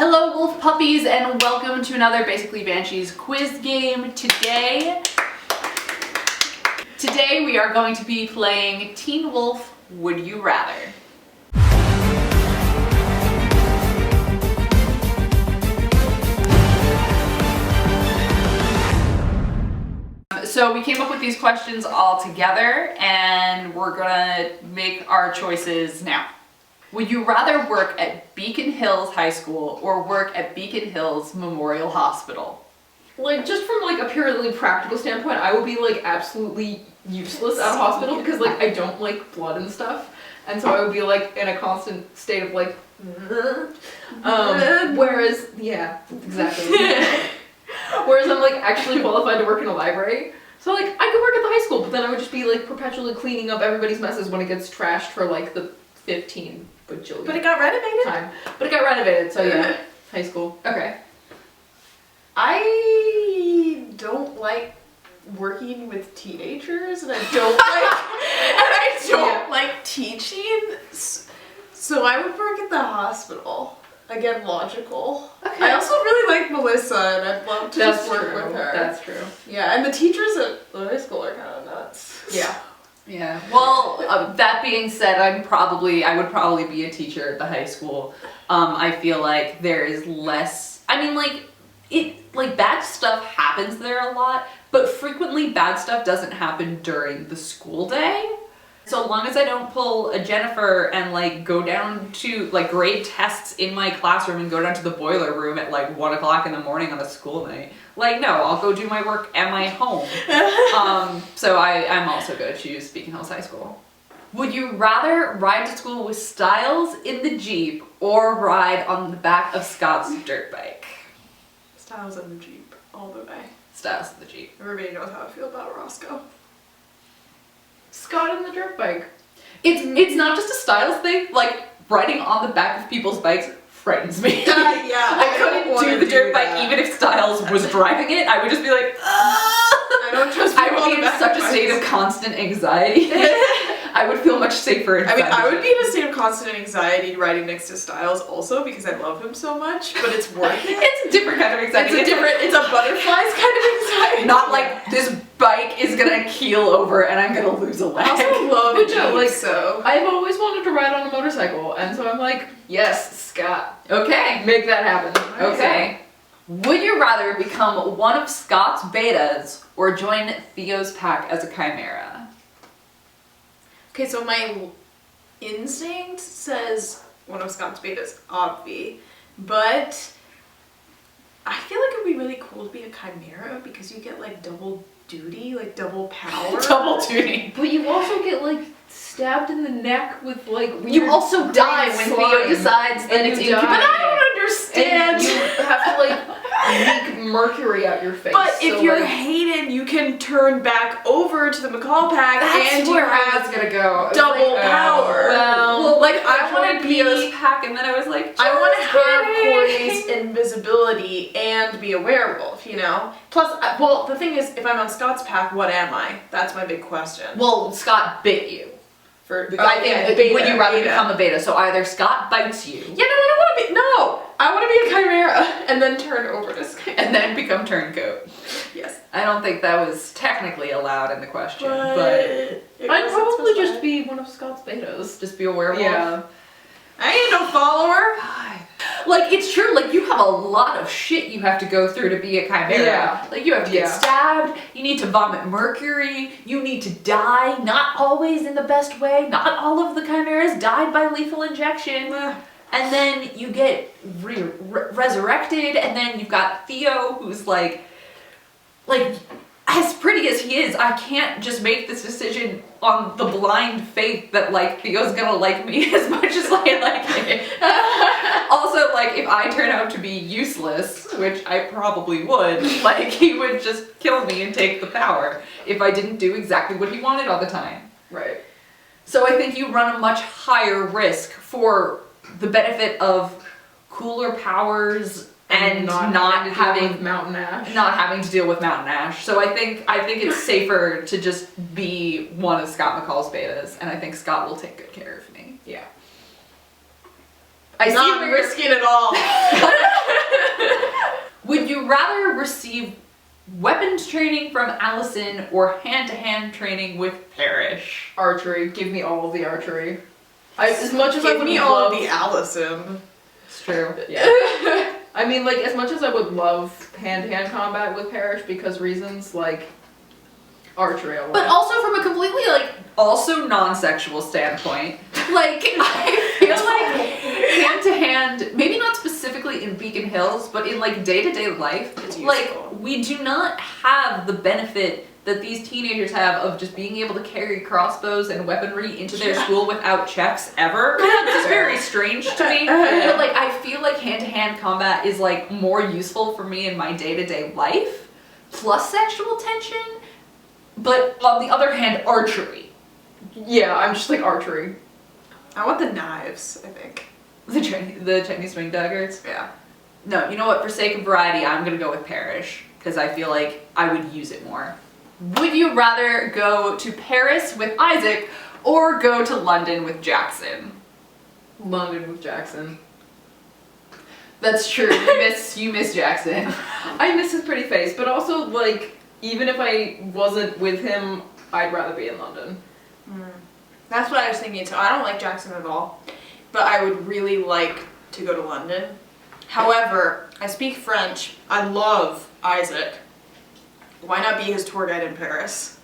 Hello wolf puppies and welcome to another Basically Banshees quiz game. Today we are going to be playing Teen Wolf Would You Rather. So we came up with these questions all together and we're gonna make our choices now. Would you rather work at Beacon Hills High School or work at Beacon Hills Memorial Hospital? Like, just from like a purely practical standpoint, I would be like absolutely useless at a hospital because like I don't like blood and stuff, and so I would be like in a constant state of like whereas yeah, exactly. Whereas I'm like actually qualified to work in a library. So like I could work at the high school, but then I would just be like perpetually cleaning up everybody's messes when it gets trashed for like the 15 bajillion. But it got renovated? Time. But it got renovated, so yeah. High school. Okay. I don't like working with teenagers, and I don't like teaching, so I would work at the hospital. Again, logical. Okay. I also really like Melissa, and I'd love to just work true. with her. That's true. Yeah, and the teachers at the high school are kind of nuts. Yeah. Yeah. Well, that being said, I would probably be a teacher at the high school. I feel like there is less. I mean, like bad stuff happens there a lot, but frequently bad stuff doesn't happen during the school day. So long as I don't pull a Jennifer and like go down to like grade tests in my classroom and go down to the boiler room at like 1 o'clock in the morning on a school night. Like, no, I'll go do my work at my home. So I'm also going to choose Beacon Hills High School. Would you rather ride to school with Stiles in the Jeep or ride on the back of Scott's dirt bike? Stiles in the Jeep, all the way. Stiles in the Jeep. Everybody knows how I feel about Roscoe. Scott and the dirt bike. It's not just a Stiles thing. Like, riding on the back of people's bikes frightens me. Yeah, I couldn't do the dirt bike even if Stiles was driving it. I would just be like, I don't trust people I would be in such a state of constant anxiety. I would feel much safer. I would be in a state of constant anxiety riding next to Stiles also because I love him so much, but it's worth it. It's a different kind of anxiety. It's a butterflies kind of anxiety. Not like this bike is gonna keel over and I'm gonna lose a leg. I also love But Jeep, no, like, so. I've always wanted to ride on a motorcycle, and so I'm like, yes, Scott, Okay. make that happen. Okay. Would you rather become one of Scott's betas or join Theo's pack as a chimera? Okay, so my instinct says one of Scott's betas, obvi, but I feel like it would be really cool to be a chimera because you get like double duty, like double power. Double duty. But you also get like stabbed in the neck with like weird You also die when slime. Theo decides that And it's you die. But incubator. I don't understand. And you have to like leak mercury out your face. But if so, you're like, Hayden, you can turn back over to the McCall pack That's and you where I have was gonna go. It's double like, power. well, like I want joined to be. Theo's pack and then I was like, I want to have kidding. Corey's invisibility and be a werewolf, you know? Plus, well, the thing is, if I'm on Scott's pack, what am I? That's my big question. Well, Scott bit you. For I think beta, would you rather beta. become a beta? So either Scott bites you Yeah, I want to be a chimera and then turn over to Scott. and then become turncoat. Yes. I don't think that was technically allowed in the question, but it I'd was probably just specified. be one of Scott's betas. just be a werewolf. Yeah. I ain't no follower. Like, it's true, like, you have a lot of shit you have to go through to be a chimera. Yeah. Like, you have to get Yeah. stabbed, you need to vomit mercury, you need to die, not always in the best way. Not all of the chimeras died by lethal injection. And then you get resurrected, and then you've got Theo, who's like, as pretty as he is, I can't just make this decision on the blind faith that, like, Theo's gonna like me as much as I like him. Also, like, if I turn out to be useless, which I probably would, like, he would just kill me and take the power if I didn't do exactly what he wanted all the time. Right. So I think you run a much higher risk for the benefit of cooler powers and not having with Mountain Ash. not having to deal with Mountain Ash. So I think it's safer to just be one of Scott McCall's betas, and I think Scott will take good care of me. Yeah. I see Not where risking it all. receive weapons training from Allison or hand-to-hand training with Parrish? Archery. Give me all of the archery. As much as I Give would me all love of the Allison. It's true. Yeah. I mean, like, as much as I would love hand-to-hand combat with Parrish because reasons, like, archery a lot. But also from a completely, like, also non-sexual standpoint, like, I feel like hand-to-hand, maybe not specifically in Beacon Hills, but in, like, day-to-day life, It's like, useful. we do not have the benefit that these teenagers have of just being able to carry crossbows and weaponry into their school without checks ever. It's just very strange to me. But, like, I feel like hand-to-hand combat is, like, more useful for me in my day-to-day life, plus sexual tension. But on the other hand, archery. Yeah, I'm just like archery. I want the knives, I think. The Chinese swing daggers. Yeah. No, you know what? For sake of variety, I'm gonna go with Parrish because I feel like I would use it more. Would you rather go to Paris with Isaac or go to London with Jackson? London with Jackson. That's true. You miss Jackson. I miss his pretty face, but also, like, even if I wasn't with him, I'd rather be in London. That's what I was thinking too. I don't like Jackson at all, but I would really like to go to London. However, I speak French. I love Isaac. Why not be his tour guide in Paris?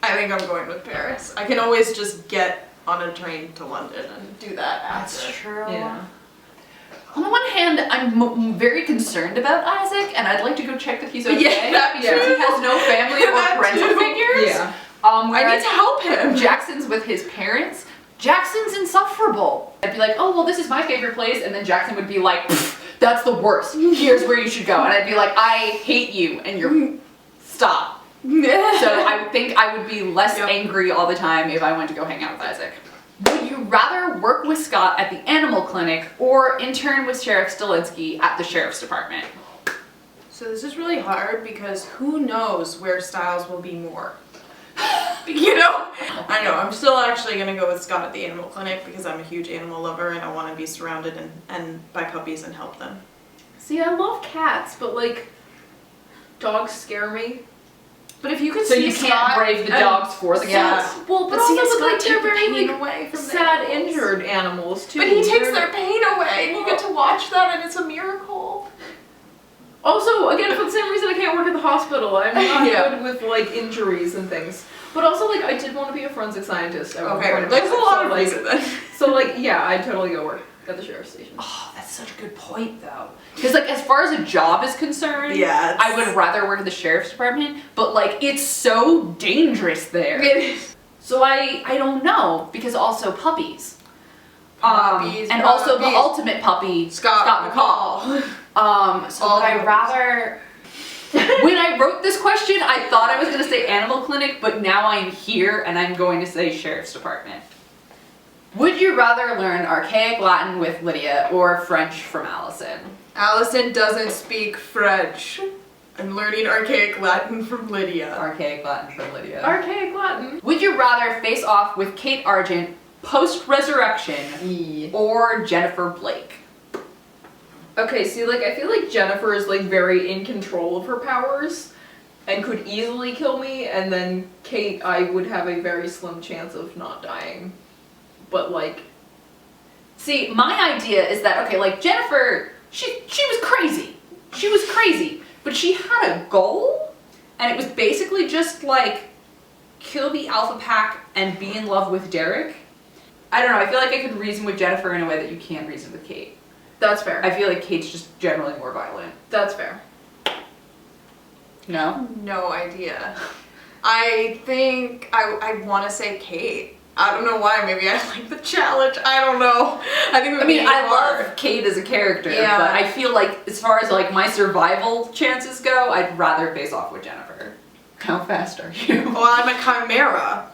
I think I'm going with Paris. I can always just get on a train to London and do that after. true. Yeah. On the one hand, I'm very concerned about Isaac, and I'd like to go check that he's okay. Yeah, that because too. he has no family or That parental too. figures. Yeah. I need Whereas to help him. Jackson's with his parents. Jackson's insufferable. I'd be like, oh, well, this is my favorite place. And then Jackson would be like, that's the worst. Here's where you should go. And I'd be like, I hate you. And you're, stop. So I think I would be less angry all the time if I went to go hang out with Isaac. Would you rather work with Scott at the animal clinic or intern with Sheriff Stilinski at the sheriff's department? So this is really hard because who knows where Stiles will be more. You know? I know, I'm still actually gonna go with Scott at the animal clinic because I'm a huge animal lover and I want to be surrounded and by puppies and help them. See, I love cats, but, like, dogs scare me. But if you could So see you can't Scott brave the and- dogs for the Yeah. cats? Well, But also, seeing but, Scott like, take they're the very, pain like, away from the sad, animals. injured animals, too. But he takes They're- their pain away and you get to watch that and it's a miracle. Also, again, for the same reason I can't work at the hospital. I'm not Yeah. good with, like, injuries and things. But also, like, I did want to be a forensic scientist. At one point in my there's a life, lot so, of like, reason then. So, like, yeah, I'd totally go work at the sheriff's station. Oh, that's such a good point, though. Because, like, as far as a job is concerned, Yeah, I would rather work at the sheriff's department, but, like, it's so dangerous there. So I don't know, because also puppies. Puppies, And also the puppies. ultimate puppy, Scott McCall. So All would I the rather... When I wrote this question, I thought I was going to say animal clinic, but now I'm here and I'm going to say sheriff's department. Would you rather learn archaic Latin with Lydia or French from Allison? Allison doesn't speak French. I'm learning archaic Latin from Lydia. Archaic Latin from Lydia. Archaic Latin. Would you rather face off with Kate Argent post-resurrection or Jennifer Blake? Okay, see, like, I feel like Jennifer is, like, very in control of her powers and could easily kill me, and then Kate, I would have a very slim chance of not dying. But, like... See, my idea is that, okay, like, Jennifer, she was crazy. She was crazy. But she had a goal, and it was basically just, like, kill the alpha pack and be in love with Derek. I don't know, I feel like I could reason with Jennifer in a way that you can't reason with Kate. That's fair. I feel like Kate's just generally more violent. That's fair. No? No idea. I think I want to say Kate. I don't know why. Maybe I like the challenge. I don't know. I think it would be I hard. love Kate as a character, Yeah. but I feel like as far as like my survival chances go, I'd rather face off with Jennifer. How fast are you? Well, I'm a chimera.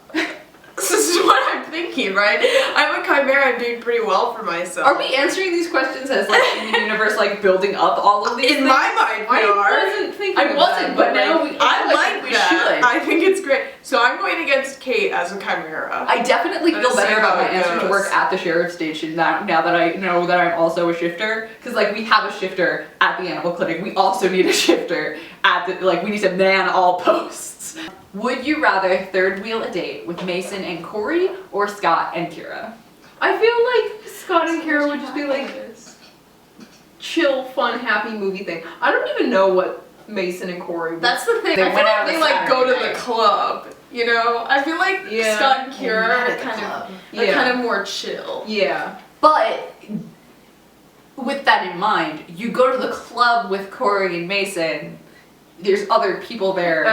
This is what I'm thinking, right? I'm a chimera. I'm doing pretty well for myself. Are we answering these questions as like in the universe, like building up all of these In things? my mind, we are. I wasn't thinking. I of wasn't, that, but now we. I like we that. should. I think it's great. So I'm going against Kate as a chimera. I definitely feel Let's better see about how my it answer to goes. work at the sheriff's station now that I know that I'm also a shifter. Because like we have a shifter at the animal clinic, we also need a shifter at the we need to man all posts. Would you rather third wheel a date with Mason and Corey or Scott and Kira? I feel like Scott and Kara would just be like chill, fun, happy movie thing. I don't even know what Mason and Corey would. That's the thing. They I feel went like out they on like go to Saturday. the club. You know, I feel like Yeah. Scott and They Kira met are at the club. kind of more chill. Yeah. But with that in mind, you go to the club with Corey and Mason. There's other people there.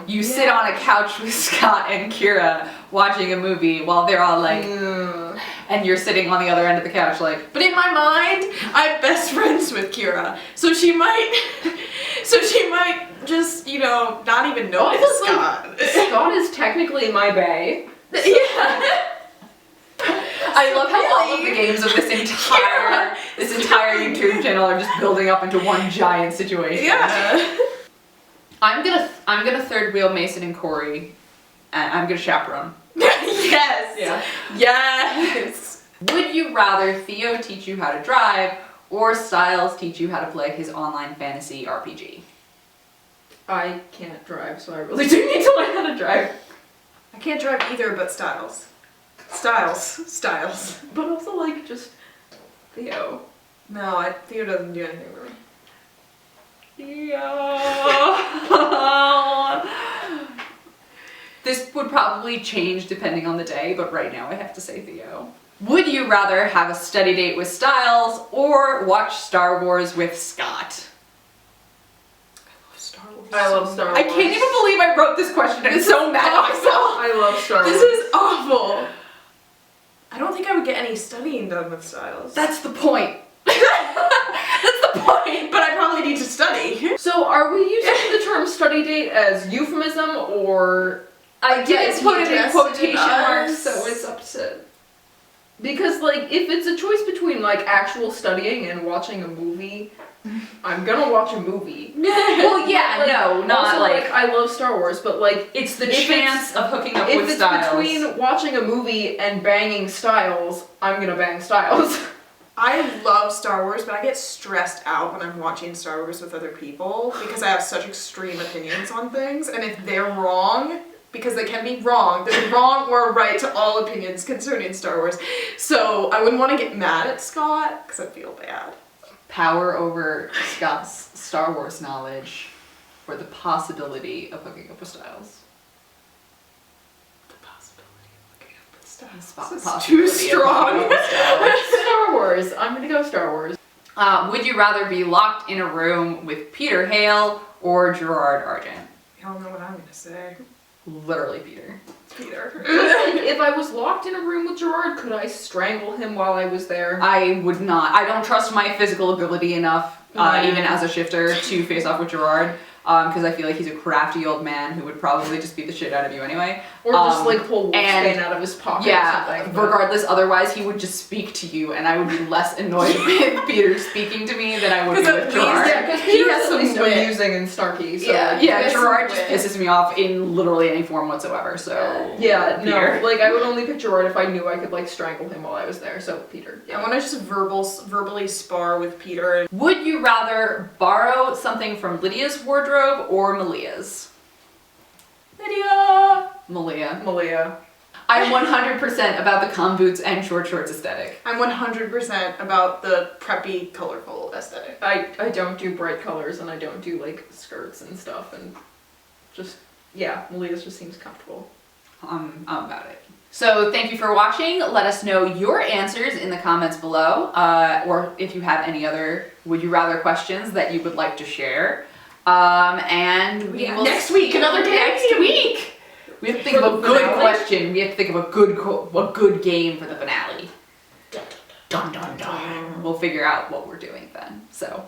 You sit on a couch with Scott and Kira watching a movie while they're all like, and you're sitting on the other end of the couch like, But in my mind, I'm best friends with Kira, so she might just not even notice Also, like, Scott. Scott is technically my bae. Yeah. I love how all of the games of this entire YouTube channel are just building up into one giant situation. Yeah. I'm gonna third wheel Mason and Corey, and I'm gonna chaperone. Yes. Yeah. Yes. Would you rather Theo teach you how to drive or Stiles teach you how to play his online fantasy RPG? I can't drive, so I really do need to learn how to drive. I can't drive either, but Stiles. Stiles. But also, like, just Theo. No, Theo doesn't do anything for me. This would probably change depending on the day, but right now I have to say Theo. Would you rather have a study date with Stiles or watch Star Wars with Scott? Star Wars. I love Star Wars. I can't even believe I wrote this question. I'm so mad at myself. I love Star Wars. This is awful. I don't think I would get any studying done with Stiles. That's the point. That's the point. But I probably need to study. So, are we using the term study date as euphemism, or I Yes, didn't put he it in addressed quotation it marks, as- so it's up to... because, like, if it's a choice between, like, actual studying and watching a movie, I'm gonna watch a movie. Well, yeah, Like, no, not also, like... I love Star Wars, but, like, It's the if chance of hooking up if with it's Stiles. between watching a movie and banging Stiles, I'm gonna bang Stiles. I love Star Wars, but I get stressed out when I'm watching Star Wars with other people because I have such extreme opinions on things, and if they're wrong, because they can be wrong, there's a wrong or a right to all opinions concerning Star Wars. So I wouldn't want to get mad at Scott because I feel bad. Power over Scott's Star Wars knowledge or the possibility of hooking up with Stiles. The possibility of looking up with Stiles. This This is too strong. Star Wars. I'm gonna go Star Wars. Would you rather be locked in a room with Peter Hale or Gerard Argent? Y'all know what I'm gonna say. Literally Peter. Peter. Like, if I was locked in a room with Gerard, could I strangle him while I was there? I would not. I don't trust my physical ability enough, even as a shifter, to face off with Gerard. Because I feel like he's a crafty old man who would probably just beat the shit out of you anyway. Or just like pull wolf's and- bane out of his pocket or Yeah, something. but- regardless, otherwise he would just speak to you and I would be less annoyed with Peter speaking to me than I would be 'Cause with at least- Gerard. Yeah, because He Peter's has at some least wit. amusing and snarky. So Yeah, he yeah, has Gerard some just wit. pisses me off in literally any form whatsoever, so... Yeah, Peter. no, like I would only pick Gerard if I knew I could like strangle him while I was there. So Peter. I want to just verbally spar with Peter. Would you rather borrow something from Lydia's wardrobe or Malia's? Lydia! Malia. Malia. I'm 100% about the com boots and short shorts aesthetic. I'm 100% about the preppy, colorful aesthetic. I don't do bright colors and I don't do like skirts and stuff and just yeah, Malia's just seems comfortable. I'm about it. So thank you for watching. Let us know your answers in the comments below, or if you have any other would you rather questions that you would like to share. And we will next week, another game. next week. We have to think For of a the good finale? question. We have to think of a good game for the finale. Dun dun dun. We'll figure out what we're doing then. So